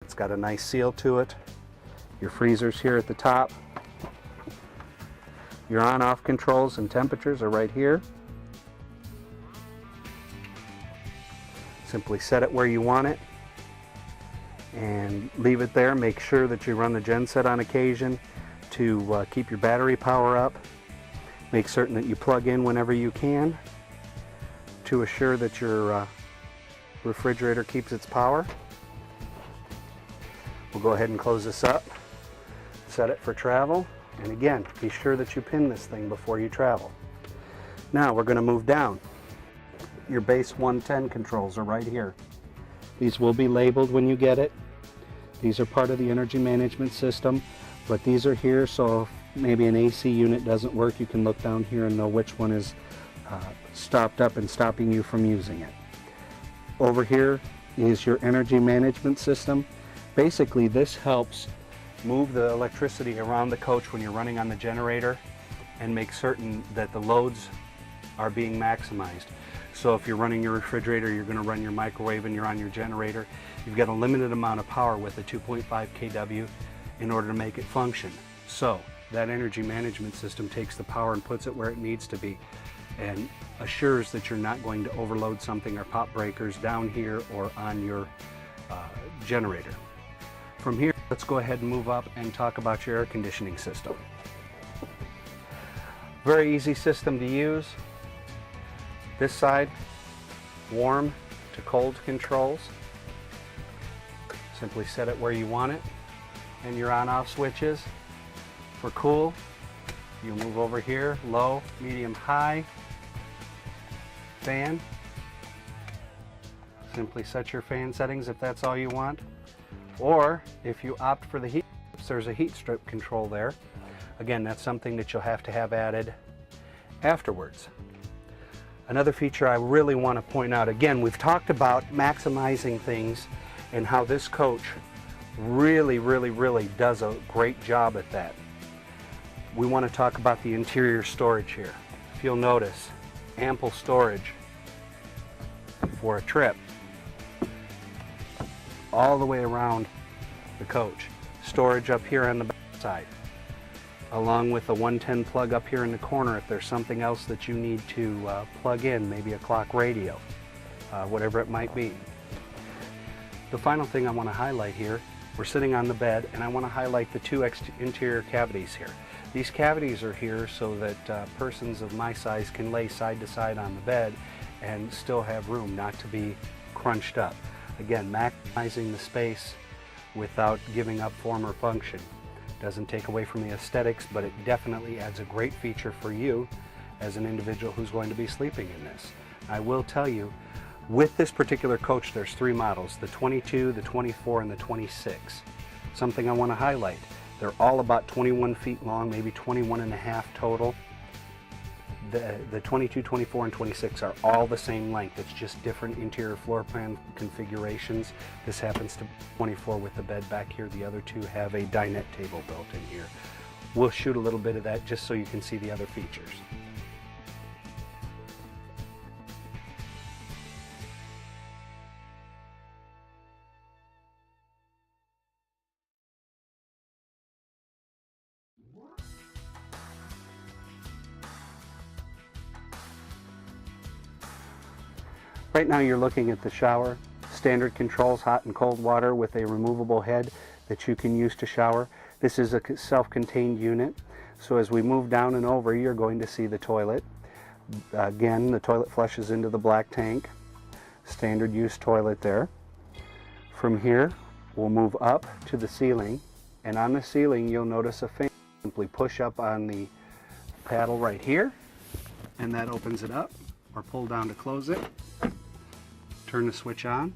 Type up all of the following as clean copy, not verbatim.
It's got a nice seal to it. Your freezer's here at the top. Your on-off controls and temperatures are right here. Simply set it where you want it and leave it there. Make sure that you run the genset on occasion to keep your battery power up. Make certain that you plug in whenever you can to assure that your refrigerator keeps its power. We'll go ahead and close this up, set it for travel, and again, be sure that you pin this thing before you travel. Now we're going to move down. Your base 110 controls are right here. These will be labeled when you get it. These are part of the energy management system, but these are here, so if maybe an AC unit doesn't work, you can look down here and know which one is stopped up and stopping you from using it. Over here is your energy management system. Basically, this helps move the electricity around the coach when you're running on the generator and make certain that the loads are being maximized. So if you're running your refrigerator, you're going to run your microwave, and you're on your generator, you've got a limited amount of power with a 2.5 kW in order to make it function. So that energy management system takes the power and puts it where it needs to be and assures that you're not going to overload something or pop breakers down here or on your generator. From here, let's go ahead and move up and talk about your air conditioning system. Very easy system to use. This side, warm to cold controls. Simply set it where you want it. And your on-off switches. For cool, you move over here, low, medium, high. Fan. Simply set your fan settings if that's all you want. Or if you opt for the heat strips, there's a heat strip control there. Again, that's something that you'll have to have added afterwards. Another feature I really want to point out, again, we've talked about maximizing things and how this coach really does a great job at that. We want to talk about the interior storage here. If you'll notice, ample storage for a trip all the way around the coach. Storage up here on the back side, along with a 110 plug up here in the corner if there's something else that you need to plug in, maybe a clock radio, whatever it might be. The final thing I want to highlight here, we're sitting on the bed, and I want to highlight the two interior cavities here. These cavities are here so that persons of my size can lay side to side on the bed and still have room, not to be crunched up. Again, maximizing the space without giving up form or function. Doesn't take away from the aesthetics, but it definitely adds a great feature for you as an individual who's going to be sleeping in this. I will tell you, with this particular coach, there's three models, the 22, the 24, and the 26. Something I want to highlight, they're all about 21 feet long, maybe 21 and a half total. The 22, 24, and 26 are all the same length. It's just different interior floor plan configurations. This happens to be 24 with the bed back here. The other two have a dinette table built in here. We'll shoot a little bit of that just so you can see the other features. Right now you're looking at the shower. Standard controls, hot and cold water with a removable head that you can use to shower. This is a self-contained unit, so as we move down and over, you're going to see the toilet. Again, the toilet flushes into the black tank. Standard use toilet there. From here, we'll move up to the ceiling, and on the ceiling you'll notice a fan. Simply push up on the paddle right here, and that opens it up, or pull down to close it. Turn the switch on,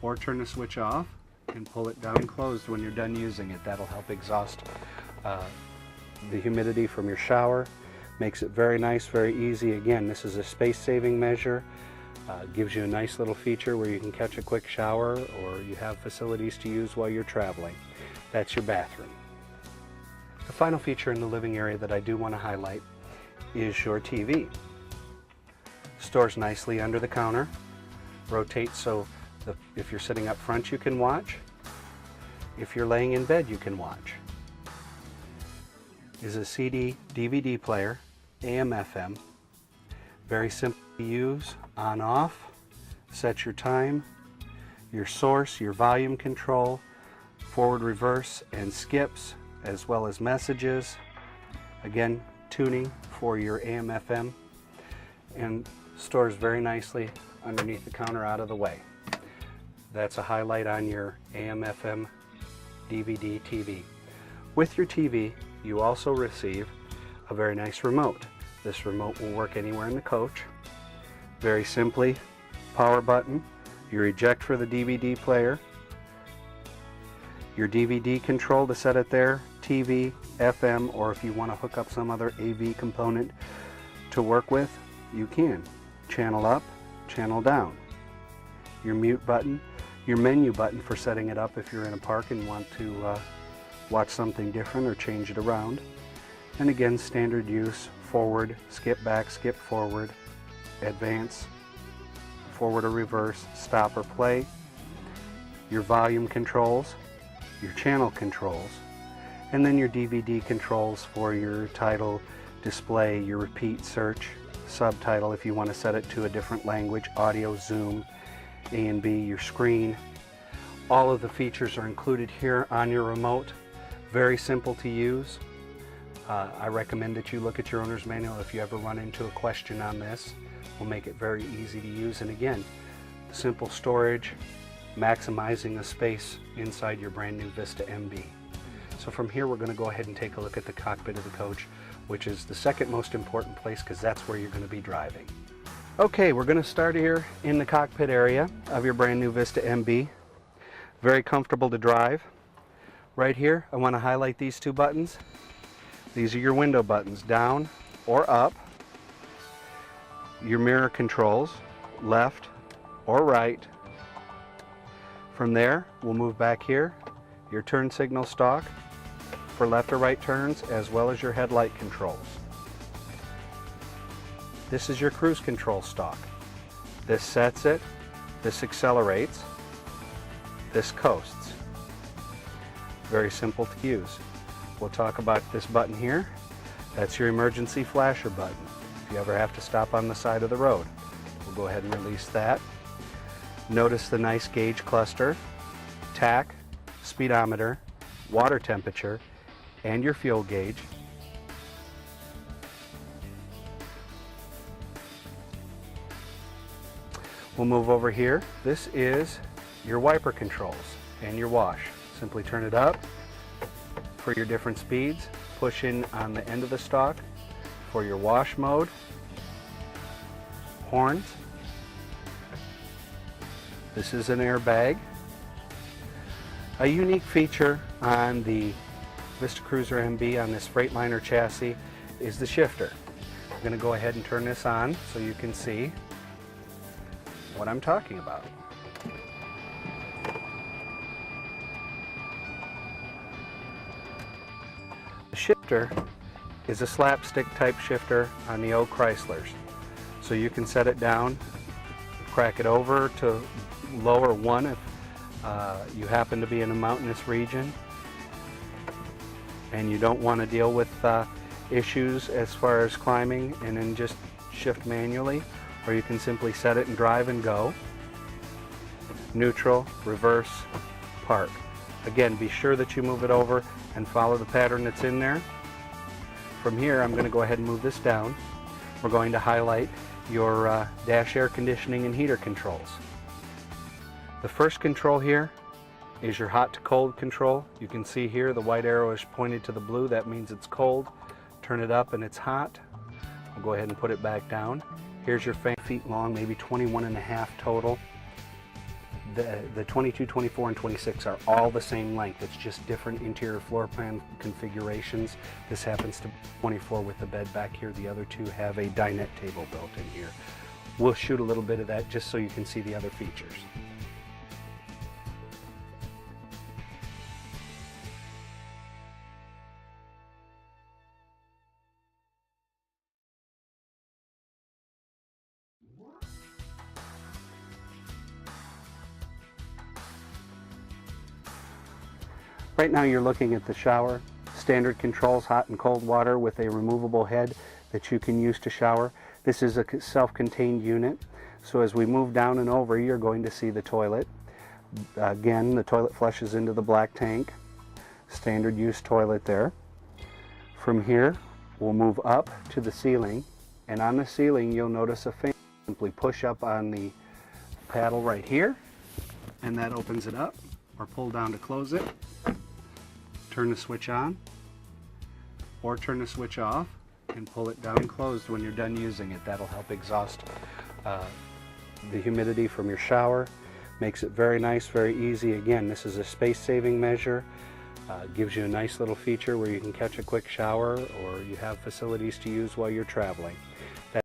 or turn the switch off, and pull it down closed when you're done using it. That'll help exhaust the humidity from your shower. Makes it very nice, very easy. Again, this is a space-saving measure. Gives you a nice little feature where you can catch a quick shower, or you have facilities to use while you're traveling. That's your bathroom. The final feature in the living area that I do want to highlight is your TV. Stores nicely under the counter, rotates so If you're sitting up front, you can watch. If you're laying in bed, you can watch. Is a CD DVD player, AM FM. Very simple to use, on off. Set your time, your source, your volume control, forward, reverse, and skips, as well as messages. Again, tuning for your AM FM, and stores very nicely underneath the counter out of the way. That's a highlight on your AM FM DVD TV. With your TV, you also receive a very nice remote. This remote will work anywhere in the coach. Very simply, power button, your eject for the DVD player, your DVD control to set it there, TV, FM, or if you want to hook up some other AV component to work with, you can. Channel up, channel down. Your mute button, your menu button for setting it up if you're in a park and want to watch something different or change it around. And again, standard use, forward, skip back, skip forward, advance, forward or reverse, stop or play, your volume controls, your channel controls, and then your DVD controls for your title, display, your repeat, search, subtitle if you want to set it to a different language, audio, zoom, A and B, your screen. All of the features are included here on your remote. Very simple to use. I recommend that you look at your owner's manual if you ever run into a question on this. We'll make it very easy to use, and again, simple storage, maximizing the space inside your brand new Vista MB. So from here we're going to go ahead and take a look at the cockpit of the coach, which is the second most important place because that's where you're going to be driving. Okay, we're going to start here in the cockpit area of your brand new Vista MB. Very comfortable to drive. Right here, I want to highlight these two buttons. These are your window buttons, down or up. Your mirror controls, left or right. From there, we'll move back here. Your turn signal stalk for left or right turns, as well as your headlight controls. This is your cruise control stalk. This sets it, this accelerates, this coasts. Very simple to use. We'll talk about this button here. That's your emergency flasher button. If you ever have to stop on the side of the road, we'll go ahead and release that. Notice the nice gauge cluster, tach, speedometer, water temperature, and your fuel gauge. We'll move over here. This is your wiper controls and your wash. Simply turn it up for your different speeds. Push in on the end of the stalk for your wash mode. Horns. This is an airbag. A unique feature on the Vista Cruiser MB on this Freightliner chassis is the shifter. I'm going to go ahead and turn this on so you can see what I'm talking about. The shifter is a slapstick type shifter on the old Chryslers. So you can set it down, crack it over to lower one if you happen to be in a mountainous region and you don't want to deal with issues as far as climbing, and then just shift manually, or you can simply set it and drive and go. Neutral, reverse, park. Again, be sure that you move it over and follow the pattern that's in there. From here, I'm going to go ahead and move this down. We're going to highlight your dash air conditioning and heater controls. The first control here is your hot to cold control. You can see here the white arrow is pointed to the blue. That means it's cold. Turn it up and it's hot. I'll go ahead and put it back down. Here's your fan, feet long, maybe 21.5 total. The 22, 24, and 26 are all the same length. It's just different interior floor plan configurations. This happens to be 24 with the bed back here. The other two have a dinette table built in here. We'll shoot a little bit of that just so you can see the other features. Right now you're looking at the shower. Standard controls, hot and cold water with a removable head that you can use to shower. This is a self-contained unit, so as we move down and over, you're going to see the toilet. Again, the toilet flushes into the black tank. Standard use toilet there. From here, we'll move up to the ceiling, and on the ceiling you'll notice a fan. Simply push up on the paddle right here, and that opens it up, or pull down to close it. Turn the switch on, or turn the switch off, and pull it down closed when you're done using it. That'll help exhaust the humidity from your shower. Makes it very nice, very easy. Again, this is a space-saving measure. Gives you a nice little feature where you can catch a quick shower, or you have facilities to use while you're traveling.